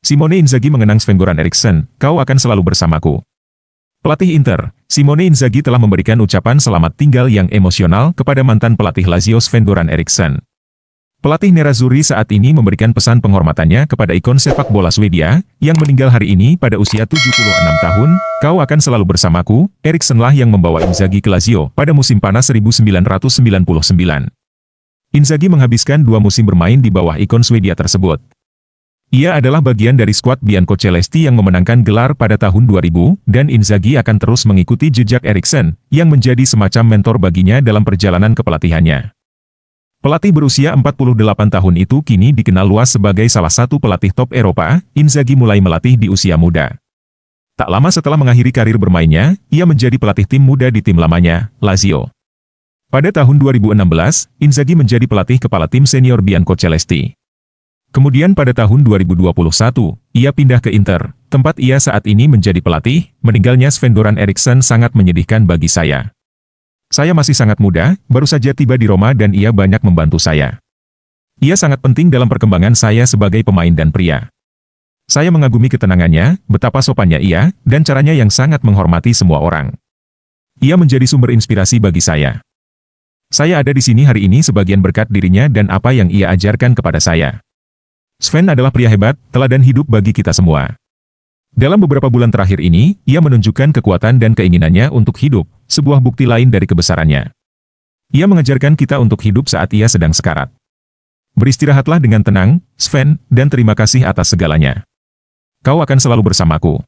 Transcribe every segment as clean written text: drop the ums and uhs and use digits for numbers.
Simone Inzaghi mengenang Sven-Goran Eriksson, "Kau akan selalu bersamaku." Pelatih Inter, Simone Inzaghi telah memberikan ucapan selamat tinggal yang emosional kepada mantan pelatih Lazio Sven-Goran Eriksson. Pelatih Nerazzurri saat ini memberikan pesan penghormatannya kepada ikon sepak bola Swedia, yang meninggal hari ini pada usia 76 tahun, "Kau akan selalu bersamaku." Erikssonlah yang membawa Inzaghi ke Lazio pada musim panas 1999. Inzaghi menghabiskan 2 musim bermain di bawah ikon Swedia tersebut. Ia adalah bagian dari skuad Biancocelesti yang memenangkan gelar pada tahun 2000, dan Inzaghi akan terus mengikuti jejak Eriksson, yang menjadi semacam mentor baginya dalam perjalanan kepelatihannya. Pelatih berusia 48 tahun itu kini dikenal luas sebagai salah satu pelatih top Eropa. Inzaghi mulai melatih di usia muda. Tak lama setelah mengakhiri karir bermainnya, ia menjadi pelatih tim muda di tim lamanya, Lazio. Pada tahun 2016, Inzaghi menjadi pelatih kepala tim senior Biancocelesti. Kemudian pada tahun 2021, ia pindah ke Inter, tempat ia saat ini menjadi pelatih. Meninggalnya Sven-Goran Eriksson sangat menyedihkan bagi saya. Saya masih sangat muda, baru saja tiba di Roma dan ia banyak membantu saya. Ia sangat penting dalam perkembangan saya sebagai pemain dan pria. Saya mengagumi ketenangannya, betapa sopannya ia, dan caranya yang sangat menghormati semua orang. Ia menjadi sumber inspirasi bagi saya. Saya ada di sini hari ini sebagian berkat dirinya dan apa yang ia ajarkan kepada saya. Sven adalah pria hebat, teladan hidup bagi kita semua. Dalam beberapa bulan terakhir ini, ia menunjukkan kekuatan dan keinginannya untuk hidup, sebuah bukti lain dari kebesarannya. Ia mengajarkan kita untuk hidup saat ia sedang sekarat. Beristirahatlah dengan tenang, Sven, dan terima kasih atas segalanya. Kau akan selalu bersamaku.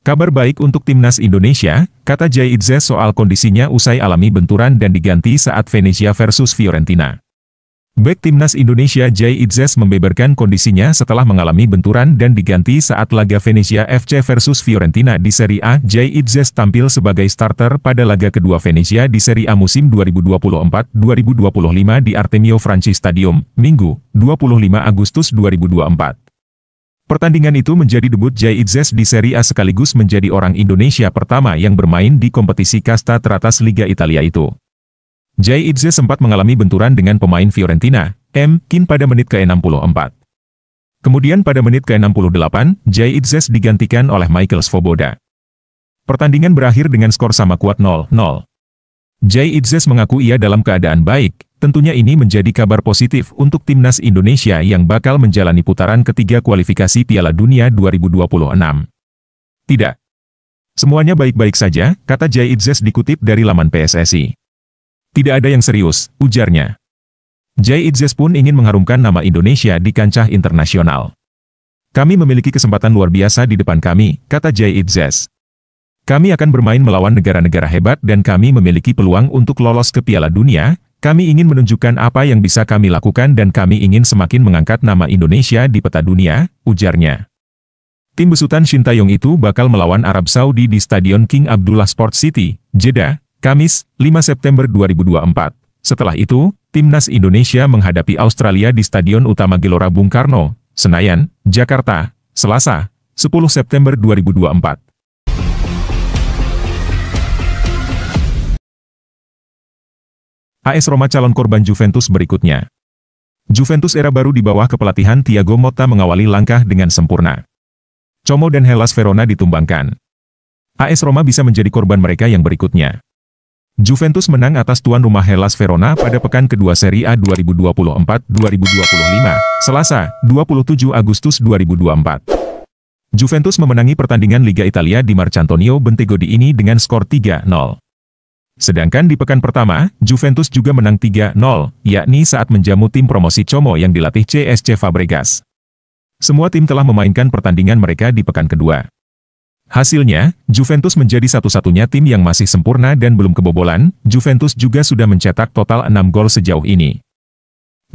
Kabar baik untuk timnas Indonesia, kata Jay Itzes soal kondisinya usai alami benturan dan diganti saat Venezia versus Fiorentina. Bek timnas Indonesia Jay Itzes membeberkan kondisinya setelah mengalami benturan dan diganti saat laga Venezia FC versus Fiorentina di Serie A. Jay Itzes tampil sebagai starter pada laga kedua Venezia di Serie A musim 2024-2025 di Artemio Franchi Stadium, Minggu, 25 Agustus 2024. Pertandingan itu menjadi debut Jay Itzes di Serie A sekaligus menjadi orang Indonesia pertama yang bermain di kompetisi kasta teratas Liga Italia itu. Jay Itzes sempat mengalami benturan dengan pemain Fiorentina, M. Kin pada menit ke-64. Kemudian pada menit ke-68, Jay Itzes digantikan oleh Michael Svoboda. Pertandingan berakhir dengan skor sama kuat 0-0. Jay Itzes mengaku ia dalam keadaan baik. Tentunya ini menjadi kabar positif untuk timnas Indonesia yang bakal menjalani putaran ketiga kualifikasi Piala Dunia 2026. Tidak. Semuanya baik-baik saja, kata Jay Itzes dikutip dari laman PSSI. Tidak ada yang serius, ujarnya. Jay Itzes pun ingin mengharumkan nama Indonesia di kancah internasional. Kami memiliki kesempatan luar biasa di depan kami, kata Jay Itzes. Kami akan bermain melawan negara-negara hebat dan kami memiliki peluang untuk lolos ke Piala Dunia. Kami ingin menunjukkan apa yang bisa kami lakukan dan kami ingin semakin mengangkat nama Indonesia di peta dunia, ujarnya. Tim besutan Shin Taeyong itu bakal melawan Arab Saudi di Stadion King Abdullah Sports City, Jeddah, Kamis, 5 September 2024. Setelah itu, timnas Indonesia menghadapi Australia di Stadion Utama Gelora Bung Karno, Senayan, Jakarta, Selasa, 10 September 2024. AS Roma calon korban Juventus berikutnya. Juventus era baru di bawah kepelatihan Thiago Motta mengawali langkah dengan sempurna. Como dan Hellas Verona ditumbangkan. AS Roma bisa menjadi korban mereka yang berikutnya. Juventus menang atas tuan rumah Hellas Verona pada pekan kedua Serie A 2024-2025, Selasa, 27 Agustus 2024. Juventus memenangi pertandingan Liga Italia di Marcantonio Bentegodi ini dengan skor 3-0. Sedangkan di pekan pertama, Juventus juga menang 3-0, yakni saat menjamu tim promosi Como yang dilatih CSC Fabregas. Semua tim telah memainkan pertandingan mereka di pekan kedua. Hasilnya, Juventus menjadi satu-satunya tim yang masih sempurna dan belum kebobolan. Juventus juga sudah mencetak total 6 gol sejauh ini.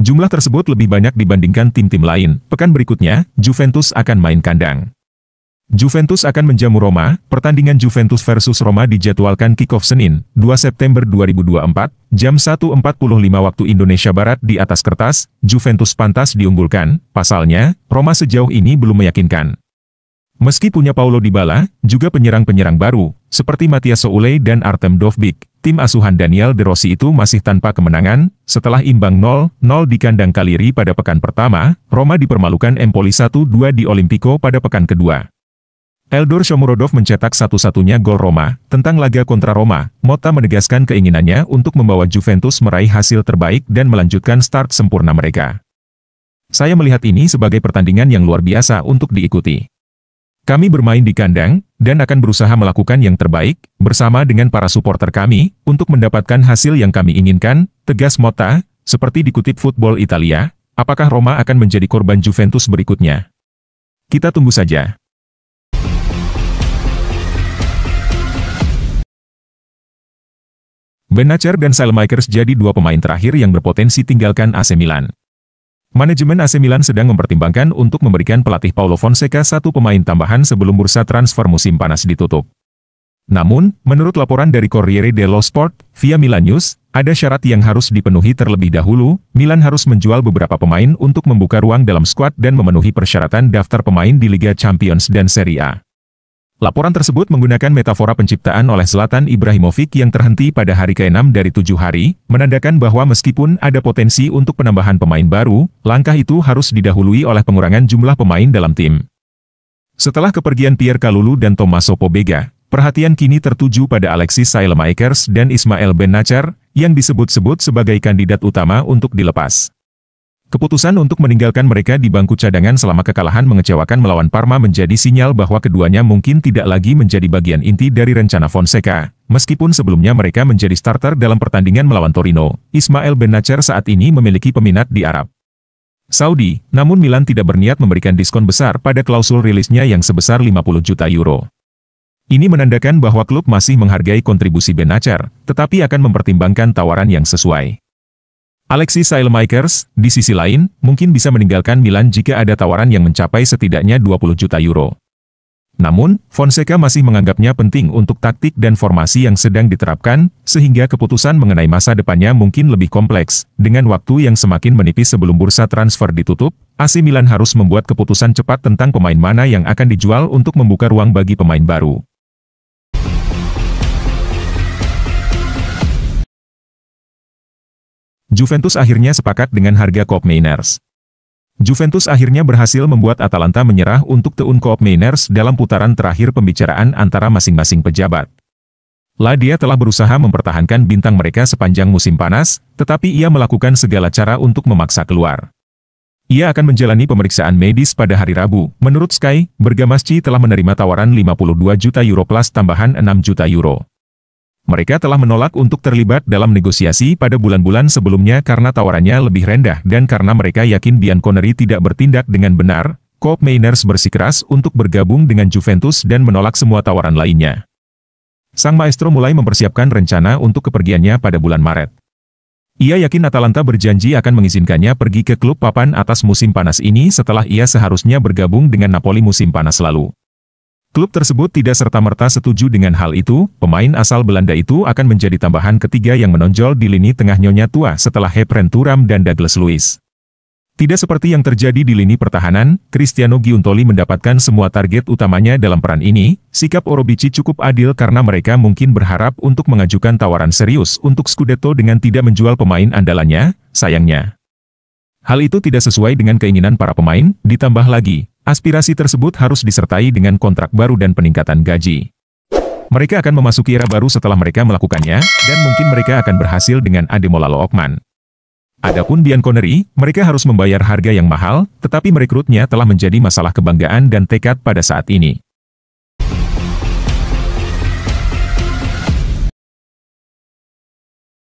Jumlah tersebut lebih banyak dibandingkan tim-tim lain. Pekan berikutnya, Juventus akan main kandang. Juventus akan menjamu Roma. Pertandingan Juventus versus Roma dijadwalkan kick-off Senin, 2 September 2024, jam 1.45 waktu Indonesia Barat. Di atas kertas, Juventus pantas diunggulkan, pasalnya, Roma sejauh ini belum meyakinkan. Meski punya Paulo Dybala, juga penyerang-penyerang baru, seperti Matias Soulé dan Artem Dovbyk, tim asuhan Daniel De Rossi itu masih tanpa kemenangan, setelah imbang 0-0 di kandang Cagliari pada pekan pertama, Roma dipermalukan Empoli 1-2 di Olimpico pada pekan kedua. Eldor Shomurodov mencetak satu-satunya gol Roma. Tentang laga kontra Roma, Motta menegaskan keinginannya untuk membawa Juventus meraih hasil terbaik dan melanjutkan start sempurna mereka. Saya melihat ini sebagai pertandingan yang luar biasa untuk diikuti. Kami bermain di kandang, dan akan berusaha melakukan yang terbaik, bersama dengan para supporter kami, untuk mendapatkan hasil yang kami inginkan, tegas Motta, seperti dikutip Football Italia. Apakah Roma akan menjadi korban Juventus berikutnya? Kita tunggu saja. Benacer dan Saelemaekers jadi dua pemain terakhir yang berpotensi tinggalkan AC Milan. Manajemen AC Milan sedang mempertimbangkan untuk memberikan pelatih Paulo Fonseca satu pemain tambahan sebelum bursa transfer musim panas ditutup. Namun, menurut laporan dari Corriere dello Sport, via Milan News, ada syarat yang harus dipenuhi terlebih dahulu. Milan harus menjual beberapa pemain untuk membuka ruang dalam skuad dan memenuhi persyaratan daftar pemain di Liga Champions dan Serie A. Laporan tersebut menggunakan metafora penciptaan oleh Zlatan Ibrahimovic yang terhenti pada hari ke-6 dari 7 hari, menandakan bahwa meskipun ada potensi untuk penambahan pemain baru, langkah itu harus didahului oleh pengurangan jumlah pemain dalam tim. Setelah kepergian Pierre Kalulu dan Tommaso Pobega, perhatian kini tertuju pada Alexis Saelemaekers dan Ismail Benacer, yang disebut-sebut sebagai kandidat utama untuk dilepas. Keputusan untuk meninggalkan mereka di bangku cadangan selama kekalahan mengecewakan melawan Parma menjadi sinyal bahwa keduanya mungkin tidak lagi menjadi bagian inti dari rencana Fonseca. Meskipun sebelumnya mereka menjadi starter dalam pertandingan melawan Torino, Ismail Benacer saat ini memiliki peminat di Arab Saudi, namun Milan tidak berniat memberikan diskon besar pada klausul rilisnya yang sebesar 50 juta euro. Ini menandakan bahwa klub masih menghargai kontribusi Benacer, tetapi akan mempertimbangkan tawaran yang sesuai. Alexis Saelemaekers, di sisi lain, mungkin bisa meninggalkan Milan jika ada tawaran yang mencapai setidaknya 20 juta euro. Namun, Fonseca masih menganggapnya penting untuk taktik dan formasi yang sedang diterapkan, sehingga keputusan mengenai masa depannya mungkin lebih kompleks. Dengan waktu yang semakin menipis sebelum bursa transfer ditutup, AC Milan harus membuat keputusan cepat tentang pemain mana yang akan dijual untuk membuka ruang bagi pemain baru. Juventus akhirnya sepakat dengan harga Koopmeiners. Juventus akhirnya berhasil membuat Atalanta menyerah untuk Teun Koopmeiners dalam putaran terakhir pembicaraan antara masing-masing pejabat. Dia telah berusaha mempertahankan bintang mereka sepanjang musim panas, tetapi ia melakukan segala cara untuk memaksa keluar. Ia akan menjalani pemeriksaan medis pada hari Rabu. Menurut Sky, Bergamaschi telah menerima tawaran 52 juta euro plus tambahan 6 juta euro. Mereka telah menolak untuk terlibat dalam negosiasi pada bulan-bulan sebelumnya karena tawarannya lebih rendah dan karena mereka yakin Bianconeri tidak bertindak dengan benar. Koopmeiners bersikeras untuk bergabung dengan Juventus dan menolak semua tawaran lainnya. Sang maestro mulai mempersiapkan rencana untuk kepergiannya pada bulan Maret. Ia yakin Atalanta berjanji akan mengizinkannya pergi ke klub papan atas musim panas ini setelah ia seharusnya bergabung dengan Napoli musim panas lalu. Klub tersebut tidak serta-merta setuju dengan hal itu. Pemain asal Belanda itu akan menjadi tambahan ketiga yang menonjol di lini tengah nyonya tua setelah Heprem Thuram dan Douglas Luiz. Tidak seperti yang terjadi di lini pertahanan, Cristiano Giuntoli mendapatkan semua target utamanya dalam peran ini. Sikap Orobici cukup adil karena mereka mungkin berharap untuk mengajukan tawaran serius untuk Scudetto dengan tidak menjual pemain andalannya. Sayangnya, hal itu tidak sesuai dengan keinginan para pemain, ditambah lagi, aspirasi tersebut harus disertai dengan kontrak baru dan peningkatan gaji. Mereka akan memasuki era baru setelah mereka melakukannya, dan mungkin mereka akan berhasil dengan Ademola Lookman. Adapun Bianconeri, mereka harus membayar harga yang mahal, tetapi merekrutnya telah menjadi masalah kebanggaan dan tekad pada saat ini.